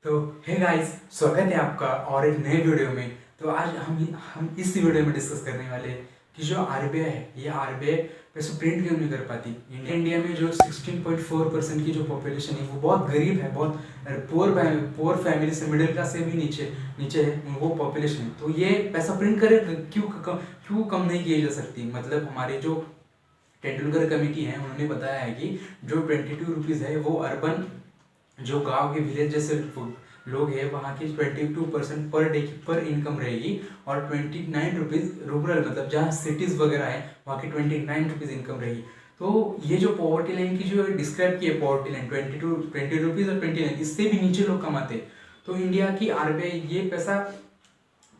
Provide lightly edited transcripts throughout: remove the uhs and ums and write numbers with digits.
तो hey guys, स्वागत है आपका और एक नए वीडियो में। तो आज हम इस वीडियो में डिस्कस करने वाले हैं कि जो आरबीआई है, ये आरबीआई पैसे प्रिंट क्यों नहीं कर पाती। इंडिया में जो 16.4% की जो पॉपुलेशन है वो बहुत गरीब है, बहुत पुअर फैमिली से, मिडिल क्लास से भी नीचे नीचे है वो पॉपुलेशन है। तो ये पैसा प्रिंट करे क्यों कम नहीं किए जा सकती। मतलब हमारे जो तेंदुलकर कमेटी है उन्होंने बताया है कि जो 22 रुपीज़ है वो अर्बन जो गांव के विलेज जैसे लोग हैं वहाँ की 22% पर डे की पर इनकम रहेगी और 29 रुपीज़ रूरल, मतलब जहाँ सिटीज़ वगैरह है वहाँ की 29 रुपीज़ इनकम रहेगी। तो ये जो पॉवर्टी लाइन की जो डिस्क्राइब की है, पॉवर्टी लाइन 20 रुपीज़ और 29, इससे भी नीचे लोग कमाते हैं। तो इंडिया की आरबीआई ये पैसा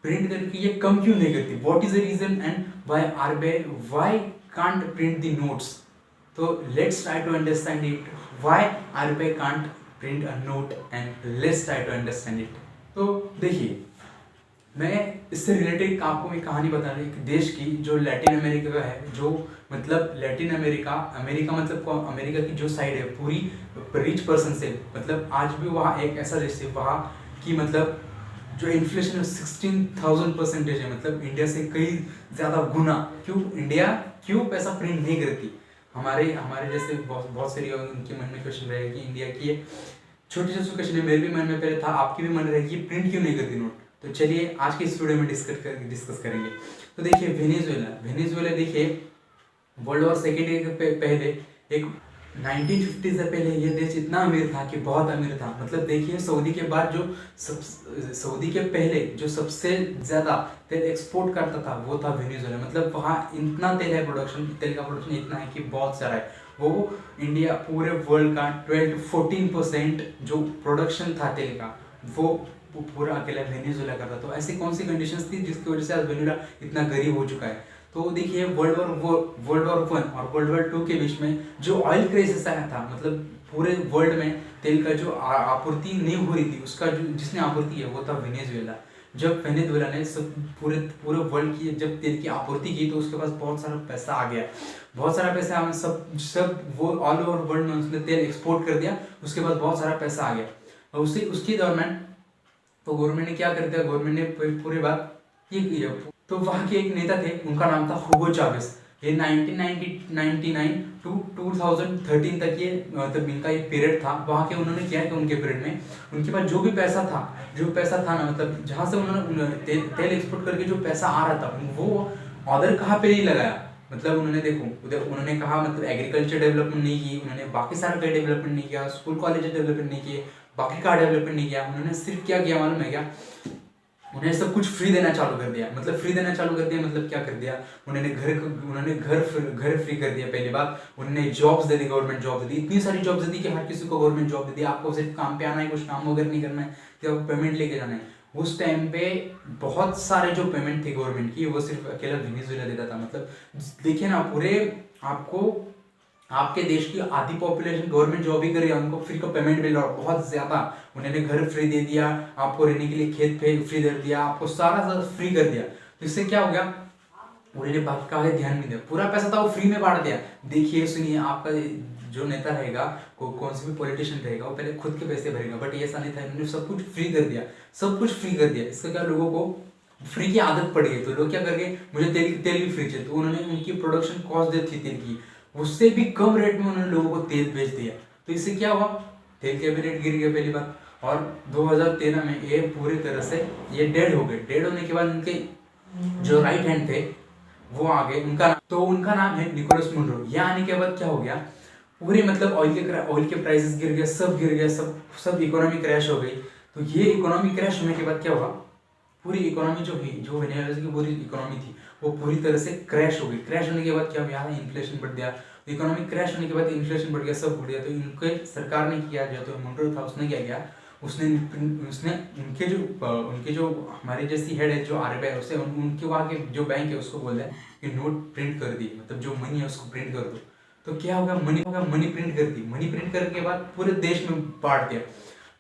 प्रिंट करके ये कम क्यों नहीं करती। What is the reason and why RBI why can't print the notes. तो let's try to understand it, why RBI can't print a note and let's try to understand it. तो देखिए, मैं इससे रिलेटेड आपको एक कहानी बता रही एक देश की जो लैटिन अमेरिका का है। जो मतलब लैटिन अमेरिका, अमेरिका मतलब अमेरिका की जो साइड है पूरी रिच पर्सन से, मतलब आज भी वहाँ एक ऐसा देश है वहाँ की मतलब जो इन्फ्लेशन 16,000% है, मतलब इंडिया से कई ज़्यादा गुना। क्यों इंडिया क्यों पैसा प्रिंट नहीं करती। हमारे हमारे जैसे बहुत सारी उनके मन में क्वेश्चन रहेगा कि इंडिया की छोटी छोटी क्वेश्चन है, मेरे भी मन में पहले था, आपके भी मन में रहेगी प्रिंट क्यों नहीं करती नोट। तो चलिए आज के इस वीडियो में डिस्कस करेंगे। तो देखिए वेनेजुएला देखिए वर्ल्ड वॉर सेकेंड के पहले एक 1950 से पहले ये देश इतना अमीर था कि बहुत अमीर था। मतलब देखिए सऊदी के बाद जो सऊदी के पहले जो सबसे ज़्यादा तेल एक्सपोर्ट करता था वो था वेनेजुएला। मतलब वहाँ इतना तेल है, तेल का प्रोडक्शन इतना है कि बहुत सारा है। वो इंडिया पूरे वर्ल्ड का 12-14% जो प्रोडक्शन था तेल का वो पूरा अकेला वेनेजुएला करता। तो ऐसी कौन सी कंडीशंस थी जिसकी वजह से आज वेनेजुएला इतना गरीब हो चुका है। तो देखिए वर्ल्ड वॉर 1 और वर्ल्ड वॉर 2 के बीच में जो ऑयल क्राइसिस आया था, मतलब पूरे वर्ल्ड में तेल का जो आपूर्ति नहीं हो रही थी, उसका जो जिसने आपूर्ति है वो था वेनेजुएला। जब वेनेजुएला ने सब पूरे वर्ल्ड की जब तेल की आपूर्ति की तो उसके पास बहुत सारा पैसा आ गया, बहुत सारा पैसा सब वो ऑल ओवर वर्ल्ड में उसने तेल एक्सपोर्ट कर दिया। उसके बाद बहुत सारा पैसा आ गया और उसके दौरान तो गवर्नमेंट ने क्या कर दिया, गवर्नमेंट ने पूरी बात ये किया। तो वहाँ के एक नेता थे, उनका नाम था हुगो चावेस। ये 1999 टू 2013 तक ये मतलब इनका एक पीरियड था। वहाँ के उन्होंने किया कि उनके पीरियड में उनके पास जो पैसा था ना, मतलब जहाँ से उन्होंने तेल एक्सपोर्ट करके जो पैसा आ रहा था वो अदर कहाँ पे नहीं लगाया। मतलब उन्होंने देखो उधर उन्होंने कहा मतलब एग्रीकल्चर डेवलपमेंट नहीं की, उन्होंने बाकी सारा का डेवलपमेंट नहीं किया, स्कूल कॉलेज डेवलपमेंट नहीं किए, बाकी का डेवलपमेंट नहीं किया। उन्होंने सिर्फ क्या किया मालूम है क्या, उन्हें सब कुछ फ्री देना चालू कर दिया। मतलब फ्री देना चालू कर दिया मतलब क्या कर दिया, उन्होंने घर फ्री कर दिया। पहली बात उन्होंने jobs they the, government job दे दी, इतनी सारी जॉब्स दे दी कि हर किसी को गवर्नमेंट जॉब दे दी। आपको सिर्फ काम पे आना है, कुछ काम वगैरह नहीं करना है, तो पेमेंट लेके जाना है। उस टाइम पे बहुत सारे जो पेमेंट थी गवर्नमेंट की वो सिर्फ अकेला वेनेजुएला देता था। मतलब देखिए ना, पूरे आपको आपके देश की आधी पॉपुलेशन गवर्नमेंट जॉब ही कर रही है, उनको फ्री का पेमेंट मिल रहा है बहुत ज्यादा। उन्होंने घर फ्री दे दिया, आपको रहने के लिए खेत पे फ्री दे दिया, आपको सारा फ्री कर दिया। तो इससे क्या हो गया, उन्होंने बाकी का ध्यान नहीं दिया, पूरा पैसा था वो फ्री में बांट दिया। देखिए सुनिए, आपका जो नेता रहेगा, कौन से भी पॉलिटिशियन रहेगा, वो पहले खुद के पैसे भरेगा, बट ऐसा नहीं था, इन्होंने सब कुछ फ्री कर दिया, सब कुछ फ्री कर दिया। इससे क्या लोगों को फ्री की आदत पड़ गई। तो लोग क्या कर गए, मुझे तेल भी फ्री चाहिए, तो उन्होंने उनकी प्रोडक्शन कॉस्ट जो थी तेल की उससे भी कम रेट में उन्होंने लोगों को तेल बेच दिया। तो इससे क्या हुआ, तेल के भी रेट गिर गया पहली बात। और 2013 में ये पूरी तरह से ये डेड हो गए। डेड होने के बाद उनके जो राइट हैंड थे वो आ गए, उनका नाम है निकोलस मुनरो। ये आने के बाद क्या हो गया, पूरे मतलब ऑयल के प्राइसेस गिर गया, सब गिर गया, सब इकोनॉमी क्रैश हो गई। तो ये इकोनॉमी क्रैश होने के बाद क्या हुआ, पूरी इकोनॉमी जो वेनेजुएला की पूरी इकोनॉमी थी वो पूरी तरह से क्रैश हो गई। क्रैश होने के बाद क्या हुआ, इन्फ्लेशन बढ़ गया। इकोनॉमी क्रैश होने के बाद इन्फ्लेशन बढ़ गया, सब बढ़ गया। तो इनके सरकार ने किया, जो तो मुंडरो था उसने क्या किया, उसने उनके जो हमारे जैसी हेड है जो आरबीआई, उससे उनके वहाँ के जो बैंक है उसको बोल है कि नोट प्रिंट कर दी, मतलब जो मनी है उसको प्रिंट कर दो। तो क्या होगा, मनी प्रिंट कर दी। मनी प्रिंट करने के बाद पूरे देश में बांट दिया।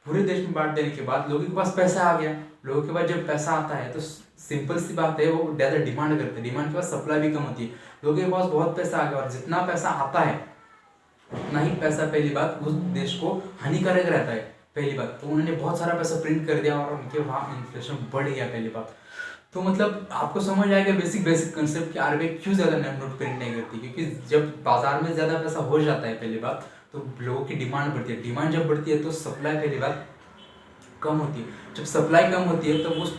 पूरे देश में बांट देने के बाद लोगों के पास पैसा आ गया। लोगों के पास जब पैसा आता है तो सिंपल सी बात है, वो ज़्यादा डिमांड करते हैं, डिमांड के बाद सप्लाई भी कम होती है। लोगों के पास बहुत पैसा आ गया और जितना पैसा आता है उतना ही पैसा पहली बात उस देश को हानिकारक रहता है। पहली बात तो उन्होंने बहुत सारा पैसा प्रिंट कर दिया और उनके वहाँ इन्फ्लेशन बढ़ गया पहली बात। तो मतलब आपको समझ आएगा बेसिक कंसेप्ट कि आरबीआई क्यों ज़्यादा नोट प्रिंट नहीं करती, क्योंकि जब बाजार में ज़्यादा पैसा हो जाता है पहली बात तो लोगों की डिमांड बढ़ती है, डिमांड जब बढ़ती है तो सप्लाई पहली बात कम होती है, जब सप्लाई कम होती है तो उस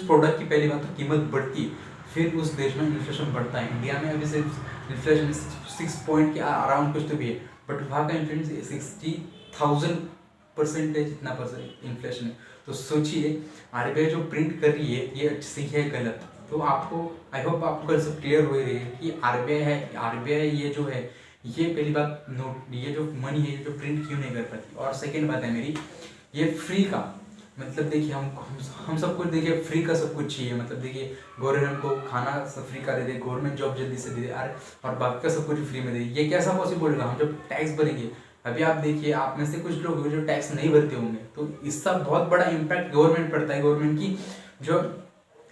प्रोडक्ट की पहली बात तो कीमत बढ़ती है, फिर उस देश में इन्फ्लेशन बढ़ता है। इंडिया में अभी सिर्फ इन्फ्लेशन 6 पॉइंट के अराउंड कुछ तो भी है, बट वहाँ का इन्फ्लेशन 60,000% जितना परसेंट इन्फ्लेशन है। तो सोचिए आरबीआई जो प्रिंट कर रही है ये सही है गलत। तो आपको आई होप आपको कंसेप्ट क्लियर हो रही है कि आरबीआई ये जो है ये पहली बात नोट ये जो मनी है ये जो प्रिंट क्यों नहीं कर पाती। और सेकेंड बात है मेरी ये फ्री का मतलब देखिए हम सबको देखिए फ्री का सब कुछ चाहिए, मतलब देखिए गवर्नमेंट को खाना सब फ्री का दे दे, गवर्नमेंट जॉब जल्दी से दे दे अरे और बाकी का सब कुछ फ्री में दे, ये कैसा पॉसिबल होगा। हम जब टैक्स भरेंगे, अभी आप देखिए आप में से कुछ लोग होंगे जो टैक्स नहीं भरते होंगे, तो इसका बहुत बड़ा इम्पैक्ट गवर्नमेंट पड़ता है। गवर्नमेंट की जो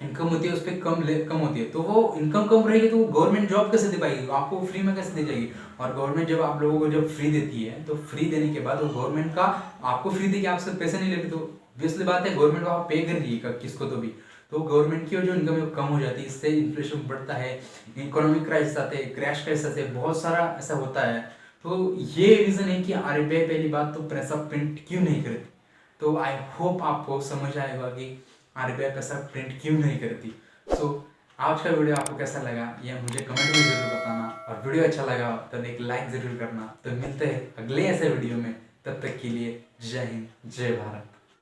इनकम होती है उस पर कम होती है, तो वो इनकम कम रहेगी तो गवर्नमेंट जॉब कैसे दे पाएगी, आपको फ्री में कैसे दे जाएगी। और गवर्नमेंट जब आप लोगों को जब फ्री देती है तो फ्री देने के बाद वो गवर्नमेंट का आपको फ्री देके आपसे पैसे नहीं लेती, तो ऑब्वियसली बात है गवर्नमेंट को आप पे कर रही है किसको तो भी, तो गवर्नमेंट की जो इनकम है वो कम हो जाती है, इससे इन्फ्लेशन बढ़ता है, इकोनॉमिक क्राइसिस आते हैं, क्रैश क्राइसिस आते हैं, बहुत सारा ऐसा होता है। तो ये रीज़न है कि आरबीआई पहली बात तो पैसा प्रिंट क्यों नहीं करती। तो आई होप आपको समझ आएगा कि आरबीआई पैसा प्रिंट क्यों नहीं करती। सो आज का वीडियो आपको कैसा लगा ये मुझे कमेंट में ज़रूर बताना, और वीडियो अच्छा लगा तो एक लाइक ज़रूर करना। तो मिलते हैं अगले ऐसे वीडियो में, तब तक के लिए जय हिंद जय भारत।